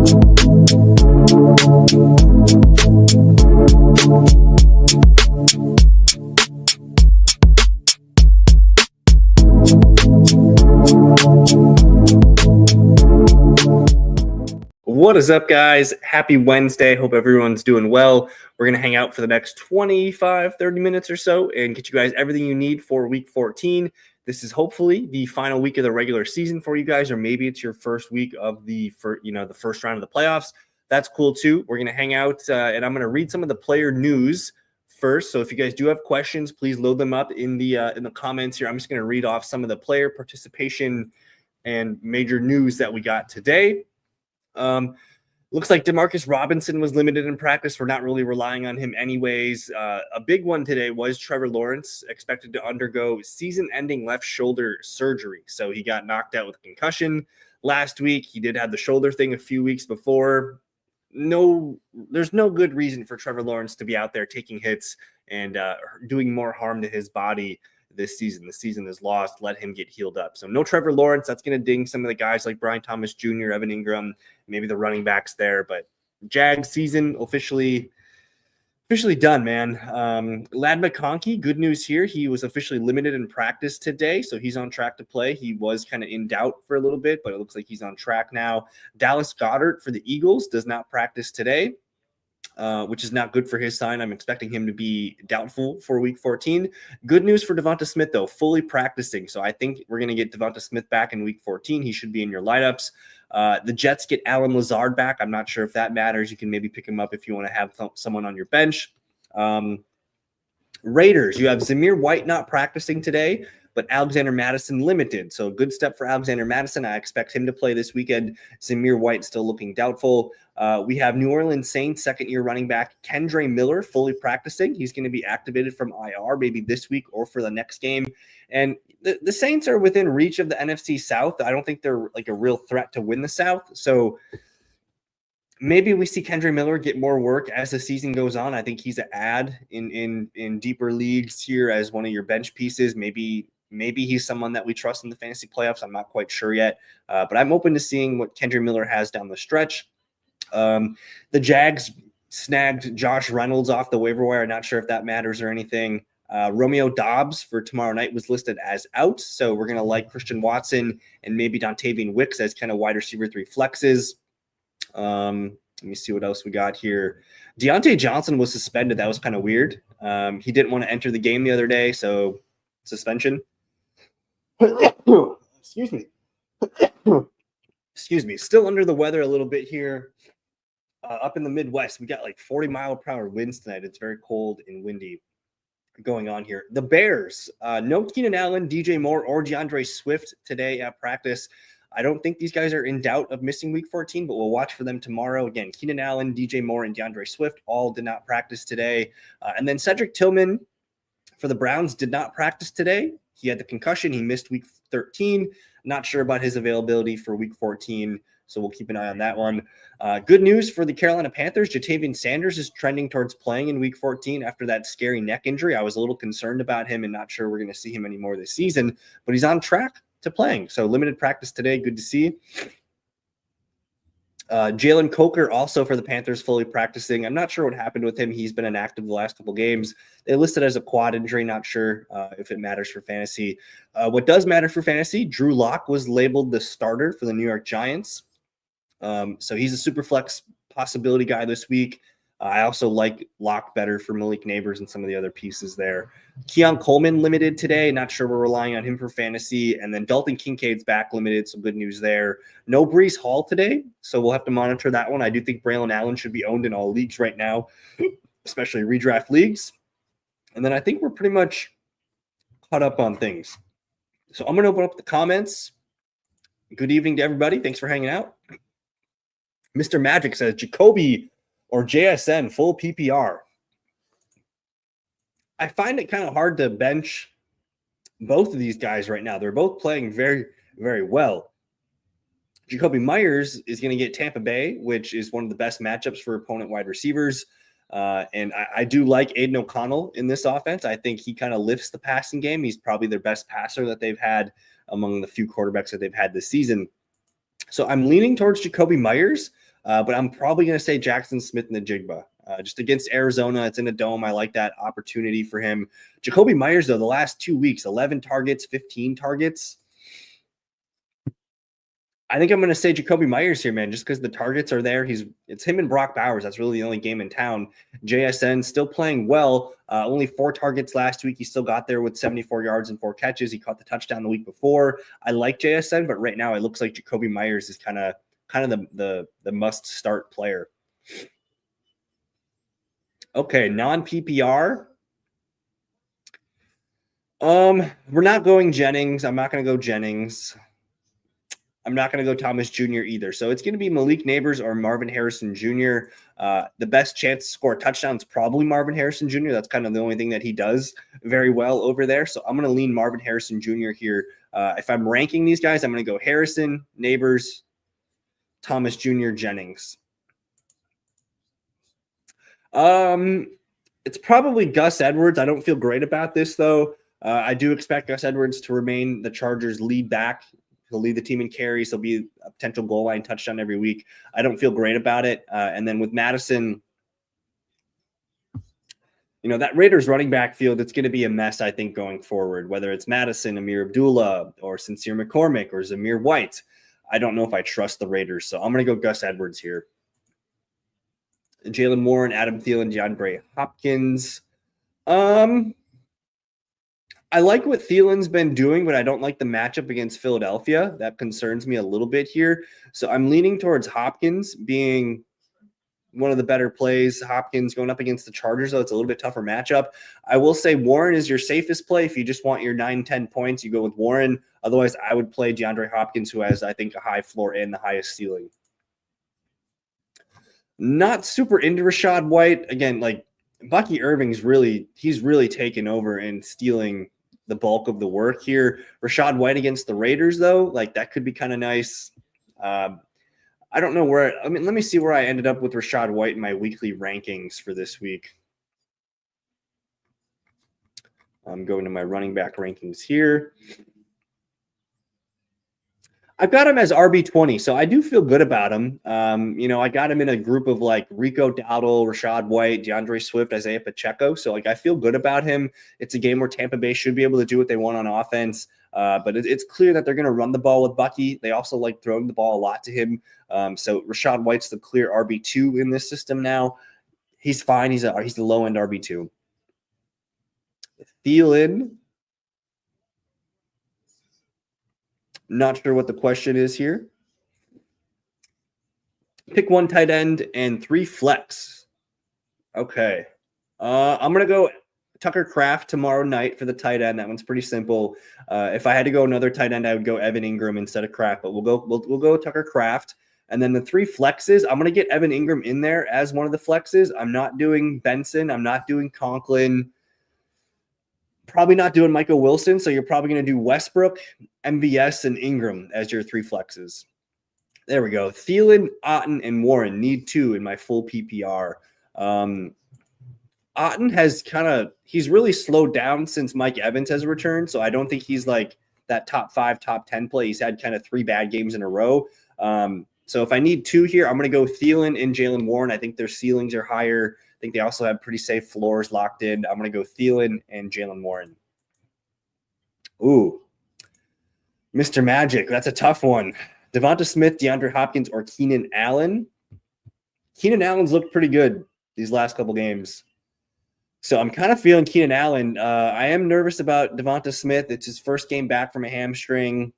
What is up, guys? Happy Wednesday. Hope everyone's doing well. We're going to hang out for the next 25, 30 minutes or so and get you guys everything you need for week 14. This is hopefully the final week of the regular season for you guys, or maybe it's your first week of the first round of the playoffs. That's cool too. We're going to hang out and I'm going to read some of the player news first. So if you guys do have questions, please load them up in the comments here. I'm just going to read off some of the player participation and major news that we got today. Looks like Demarcus Robinson was limited in practice. We're not really relying on him anyways. A big one today was Trevor Lawrence, expected to undergo season-ending left shoulder surgery. So he got knocked out with a concussion last week. He did have the shoulder thing a few weeks before. There's no good reason for Trevor Lawrence to be out there taking hits and doing more harm to his body this season. The season is lost. Let him get healed up. So no Trevor Lawrence. That's going to ding some of the guys like Brian Thomas Jr., Evan Ingram, maybe the running backs there. But Jags season officially done, man. Ladd McConkey, good news here. He was officially limited in practice today, so he's on track to play. He was kind of in doubt for a little bit, but it looks like he's on track now. Dallas Goedert for the Eagles does not practice today, which is not good for his sign. I'm expecting him to be doubtful for week 14. Good news for Devonta Smith, though, fully practicing. So I think we're going to get Devonta Smith back in week 14. He should be in your lineups. The Jets get Allen Lazard back. I'm not sure if that matters. You can maybe pick him up if you want to have someone on your bench. Raiders, you have Zamir White not practicing today, but Alexander Mattison limited. So a good step for Alexander Mattison. I expect him to play this weekend. Zamir White still looking doubtful. We have New Orleans Saints second-year running back Kendre Miller fully practicing. He's going to be activated from IR maybe this week or for the next game. And the Saints are within reach of the NFC South. I don't think they're like a real threat to win the South. So maybe we see Kendre Miller get more work as the season goes on. I think he's an add in deeper leagues here as one of your bench pieces. Maybe he's someone that we trust in the fantasy playoffs. I'm not quite sure yet, but I'm open to seeing what Kendre Miller has down the stretch. The Jags snagged Josh Reynolds off the waiver wire. Not sure if that matters or anything. Romeo Doubs for tomorrow night was listed as out, so we're going to like Christian Watson and maybe Dontavian Wicks as kind of wide receiver 3 flexes. Let me see what else we got here. Deontay Johnson was suspended. That was kind of weird. He didn't want to enter the game the other day, so suspension. Excuse me. Excuse me. Still under the weather a little bit here. Up in the Midwest, we got like 40-mile-per-hour winds tonight. It's very cold and windy going on here. The Bears, no Keenan Allen, DJ Moore, or DeAndre Swift today at practice. I don't think these guys are in doubt of missing week 14, but we'll watch for them tomorrow. Again, Keenan Allen, DJ Moore, and DeAndre Swift all did not practice today. And then Cedric Tillman for the Browns did not practice today. He had the concussion. He missed week 13. Not sure about his availability for week 14, so we'll keep an eye on that one. Good news for the Carolina Panthers. Jatavian Sanders is trending towards playing in week 14 after that scary neck injury. I was a little concerned about him and not sure we're going to see him anymore this season, but he's on track to playing. So limited practice today. Good to see. Jalen Coker also for the Panthers fully practicing. I'm not sure what happened with him. He's been inactive the last couple games. They listed as a quad injury. Not sure if it matters for fantasy. What does matter for fantasy, Drew Lock was labeled the starter for the New York Giants. So he's a super flex possibility guy this week. I also like Lock better for Malik Neighbors and some of the other pieces there. Keon Coleman limited today. Not sure we're relying on him for fantasy. And then Dalton Kincaid's back limited. Some good news there. No Breece Hall today, so we'll have to monitor that one. I do think Braylon Allen should be owned in all leagues right now, especially redraft leagues. And then I think we're pretty much caught up on things. So I'm going to open up the comments. Good evening to everybody. Thanks for hanging out. Mr. Magic says, Jacoby or JSN full PPR. I find it kind of hard to bench both of these guys right now. They're both playing very, very well. Jacoby Myers is going to get Tampa Bay, which is one of the best matchups for opponent wide receivers. And I do like Aiden O'Connell in this offense. I think he kind of lifts the passing game. He's probably their best passer that they've had among the few quarterbacks that they've had this season. So I'm leaning towards Jacoby Myers. But I'm probably going to say Jackson Smith and the Jigba. Just against Arizona, it's in a dome. I like that opportunity for him. Jacoby Myers, though, the last 2 weeks, 11 targets, 15 targets. I think I'm going to say Jacoby Myers here, man, just because the targets are there. It's him and Brock Bowers. That's really the only game in town. JSN still playing well. Only 4 targets last week. He still got there with 74 yards and 4 catches. He caught the touchdown the week before. I like JSN, but right now it looks like Jacoby Myers is kind of the must start player. Okay, non-PPR. We're not going Jennings. I'm not going to go Jennings. I'm not going to go Thomas Jr. either. So it's going to be Malik Neighbors or Marvin Harrison Jr. The best chance to score a touchdown is probably Marvin Harrison Jr. That's kind of the only thing that he does very well over there. So I'm going to lean Marvin Harrison Jr. here. If I'm ranking these guys, I'm going to go Harrison, Neighbors, Thomas Jr., Jennings. It's probably Gus Edwards. I don't feel great about this, though. I do expect Gus Edwards to remain the Chargers' lead back. He'll lead the team in carries. He'll be a potential goal line touchdown every week. I don't feel great about it. And then with Madison, that Raiders running back field, it's going to be a mess, I think, going forward, whether it's Madison, Amir Abdullah, or Sincere McCormick, or Zamir White. I don't know if I trust the Raiders, so I'm going to go Gus Edwards here. Jalen Warren, Adam Thielen, DeAndre Hopkins. I like what Thielen's been doing, but I don't like the matchup against Philadelphia. That concerns me a little bit here. So I'm leaning towards Hopkins being one of the better plays. Hopkins going up against the Chargers, though it's a little bit tougher matchup. I will say Warren is your safest play. If you just want your 9-10 points, you go with Warren. Otherwise, I would play DeAndre Hopkins, who has, I think, a high floor and the highest ceiling. Not super into Rachaad White. Again, like Bucky Irving's he's really taken over and stealing the bulk of the work here. Rachaad White against the Raiders, though, like that could be kind of nice. I don't know where. Let me see where I ended up with Rachaad White in my weekly rankings for this week. I'm going to my running back rankings here. I've got him as RB20, so I do feel good about him. I got him in a group of like Rico Dowdle, Rachaad White, DeAndre Swift, Isaiah Pacheco. So I feel good about him. It's a game where Tampa Bay should be able to do what they want on offense. But it's clear that they're going to run the ball with Bucky. They also like throwing the ball a lot to him. So Rachaad White's the clear RB2 in this system now. He's fine. He's the low end RB2. Thielen. Not sure what the question is here. Pick 1 tight end and 3 flex. Okay. I'm going to go Tucker Kraft tomorrow night for the tight end. That one's pretty simple. If I had to go another tight end, I would go Evan Ingram instead of Kraft, but we'll go Tucker Kraft. And then the 3 flexes, I'm going to get Evan Ingram in there as one of the flexes. I'm not doing Benson. I'm not doing Conklin. Probably not doing Michael Wilson, so you're probably going to do Westbrook, MVS, and Ingram as your 3 flexes. There we go. Thielen, Otton, and Warren need 2 in my full PPR. Otton he's really slowed down since Mike Evans has returned, so I don't think he's like that top 5, top 10 play. He's had kind of 3 bad games in a row. So if I need 2 here, I'm going to go Thielen and Jalen Warren. I think their ceilings are higher. I think they also have pretty safe floors locked in. I'm going to go Thielen and Jalen Warren. Ooh, Mr. Magic. That's a tough one. Devonta Smith, DeAndre Hopkins, or Keenan Allen. Keenan Allen's looked pretty good these last couple games. So I'm kind of feeling Keenan Allen. I am nervous about Devonta Smith. It's his first game back from a hamstring.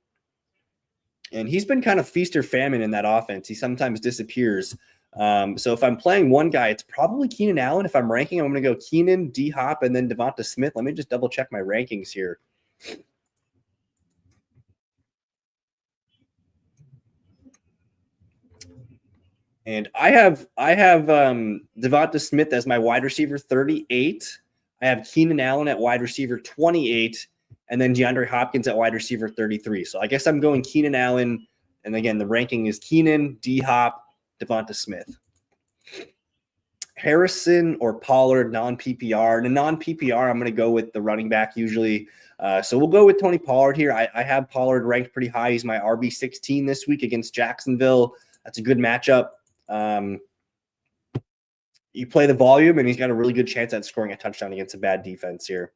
And he's been kind of feast or famine in that offense. He sometimes disappears. So if I'm playing one guy, it's probably Keenan Allen. If I'm ranking, I'm going to go Keenan, D-Hop, and then Devonta Smith. Let me just double check my rankings here. And I have Devonta Smith as my wide receiver 38. I have Keenan Allen at wide receiver 28, and then DeAndre Hopkins at wide receiver 33. So I guess I'm going Keenan Allen. And again, the ranking is Keenan, D-Hop, Devonta Smith. Harrison or Pollard, non-PPR. And a non-PPR, I'm going to go with the running back usually. So we'll go with Tony Pollard here. I have Pollard ranked pretty high. He's my RB16 this week against Jacksonville. That's a good matchup. You play the volume, and he's got a really good chance at scoring a touchdown against a bad defense here.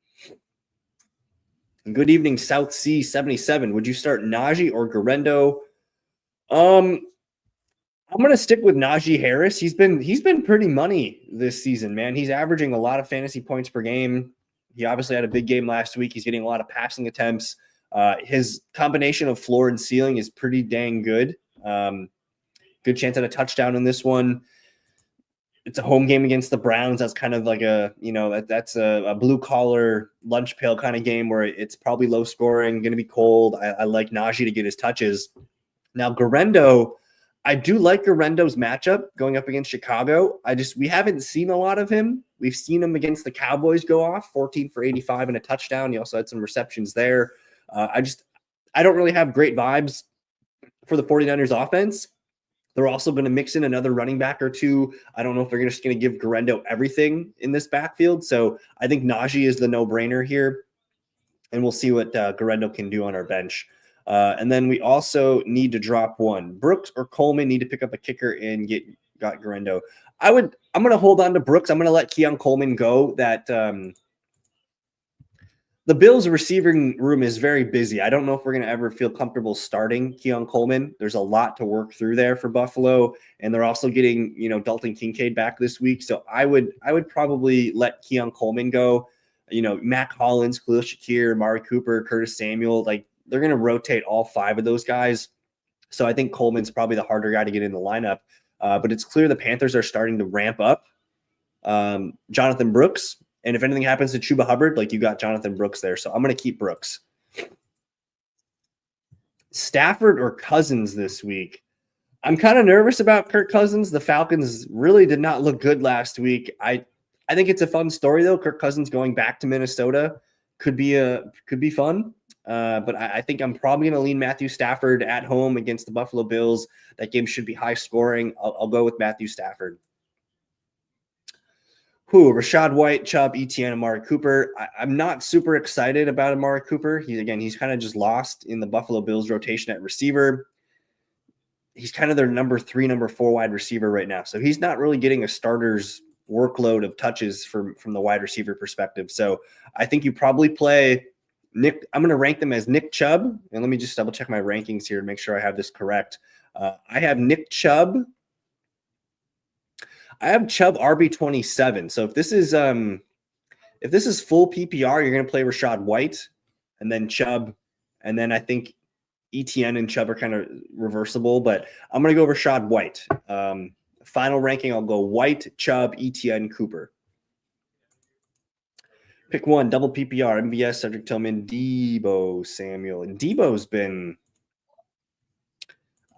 And good evening, South Sea 77. Would you start Najee or Garendo? I'm gonna stick with Najee Harris. He's been pretty money this season, man. He's averaging a lot of fantasy points per game. He obviously had a big game last week. He's getting a lot of passing attempts. His combination of floor and ceiling is pretty dang good. Good chance at a touchdown in this one. It's a home game against the Browns. That's kind of like that's a blue collar lunch pail kind of game where it's probably low scoring, going to be cold. I like Najee to get his touches. Now Garendo, I do like Garendo's matchup going up against Chicago. We haven't seen a lot of him. We've seen him against the Cowboys go off 14 for 85 and a touchdown. He also had some receptions there. I don't really have great vibes for the 49ers offense. They're also going to mix in another running back or two. I don't know if they're just going to give Garendo everything in this backfield. So I think Najee is the no-brainer here. And we'll see what Garendo can do on our bench. And then we also need to drop one. Brooks or Coleman need to pick up a kicker and got Garendo. I'm going to hold on to Brooks. I'm going to let Keon Coleman go. That the Bills' receiving room is very busy. I don't know if we're going to ever feel comfortable starting Keon Coleman. There's a lot to work through there for Buffalo, and they're also getting Dalton Kincaid back this week. So I would probably let Keon Coleman go. Mac Hollins, Khalil Shakir, Amari Cooper, Curtis Samuel, they're going to rotate all five of those guys. So I think Coleman's probably the harder guy to get in the lineup. But it's clear the Panthers are starting to ramp up Jonathan Brooks. And if anything happens to Chuba Hubbard, you got Jonathan Brooks there. So I'm going to keep Brooks. Stafford or Cousins this week? I'm kind of nervous about Kirk Cousins. The Falcons really did not look good last week. I think it's a fun story, though. Kirk Cousins going back to Minnesota could be fun. But I think I'm probably going to lean Matthew Stafford at home against the Buffalo Bills. That game should be high scoring. I'll go with Matthew Stafford. Rachaad White, Chubb, Etienne, Amari Cooper. I'm not super excited about Amari Cooper. He's kind of just lost in the Buffalo Bills rotation at receiver. He's kind of their number 3, number 4 wide receiver right now. So he's not really getting a starter's workload of touches from the wide receiver perspective. So I think you probably play Nick. I'm going to rank them as Nick Chubb. And let me just double check my rankings here to make sure I have this correct. I have Nick Chubb. I have Chubb RB27. So if this is full PPR, you're going to play Rachaad White and then Chubb. And then I think Etienne and Chubb are kind of reversible, but I'm going to go Rachaad White. Final ranking, I'll go White, Chubb, Etienne, Cooper. Pick one, double PPR, MVS, Cedric Tillman, Deebo Samuel. And Deebo's been,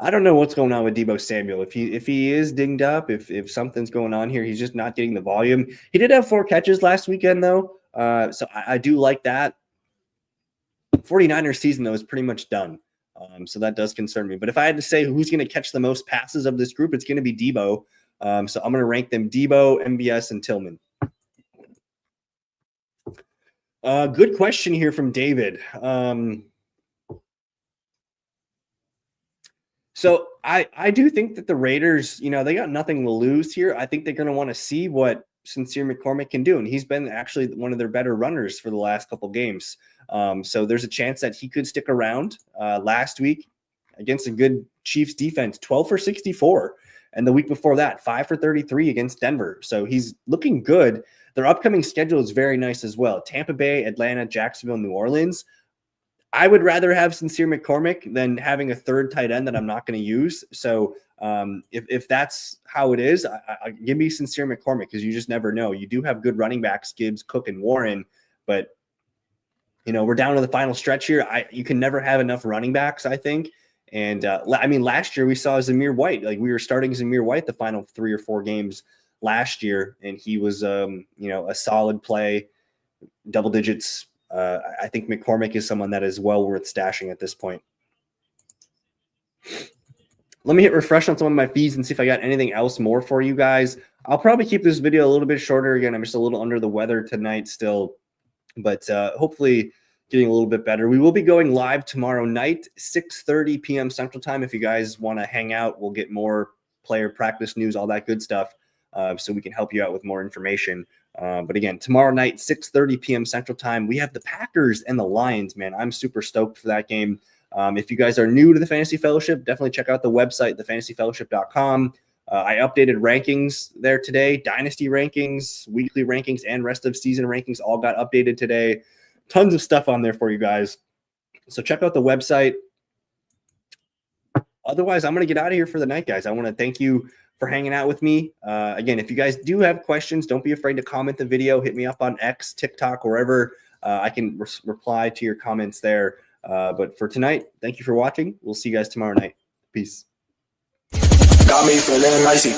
I don't know what's going on with Deebo Samuel. If he is dinged up, if something's going on here, he's just not getting the volume. He did have 4 catches last weekend, though. So I do like that. 49ers season, though, is pretty much done. So that does concern me. But if I had to say who's going to catch the most passes of this group, it's going to be Deebo. So I'm going to rank them Deebo, MVS, and Tillman. Good question here from David. So I do think that the Raiders, they got nothing to lose here. I think they're going to want to see what Sincere McCormick can do. And he's been actually one of their better runners for the last couple games. So there's a chance that he could stick around. Last week against a good Chiefs defense, 12 for 64. And the week before that, 5 for 33 against Denver. So he's looking good. Their upcoming schedule is very nice as well. Tampa Bay, Atlanta, Jacksonville, New Orleans. I would rather have Sincere McCormick than having a third tight end that I'm not going to use. So if that's how it is, give me Sincere McCormick because you just never know. You do have good running backs, Gibbs, Cook, and Warren, but we're down to the final stretch here. You can never have enough running backs, I think. And last year we saw Zamir White. We were starting Zamir White the final 3 or 4 games last year, and he was a solid play, double digits. I think McCormick is someone that is well worth stashing at this point. Let me hit refresh on some of my feeds and see if I got anything else more for you guys. I'll probably keep this video a little bit shorter. Again, I'm just a little under the weather tonight still, but hopefully getting a little bit better. We will be going live tomorrow night, 6:30 p.m. Central Time. If you guys want to hang out, we'll get more player practice news, all that good stuff, so we can help you out with more information. But again, tomorrow night, 6:30 p.m. Central Time, we have the Packers and the Lions, man. I'm super stoked for that game. If you guys are new to the Fantasy Fellowship, definitely check out the website, thefantasyfellowship.com. I updated rankings there today, dynasty rankings, weekly rankings, and rest of season rankings all got updated today. Tons of stuff on there for you guys. So check out the website. Otherwise, I'm going to get out of here for the night, guys. I want to thank you for hanging out with me. Again, if you guys do have questions, don't be afraid to comment the video. Hit me up on X, TikTok, wherever. I can reply to your comments there. But for tonight, thank you for watching. We'll see you guys tomorrow night. Peace. Got me feeling icy.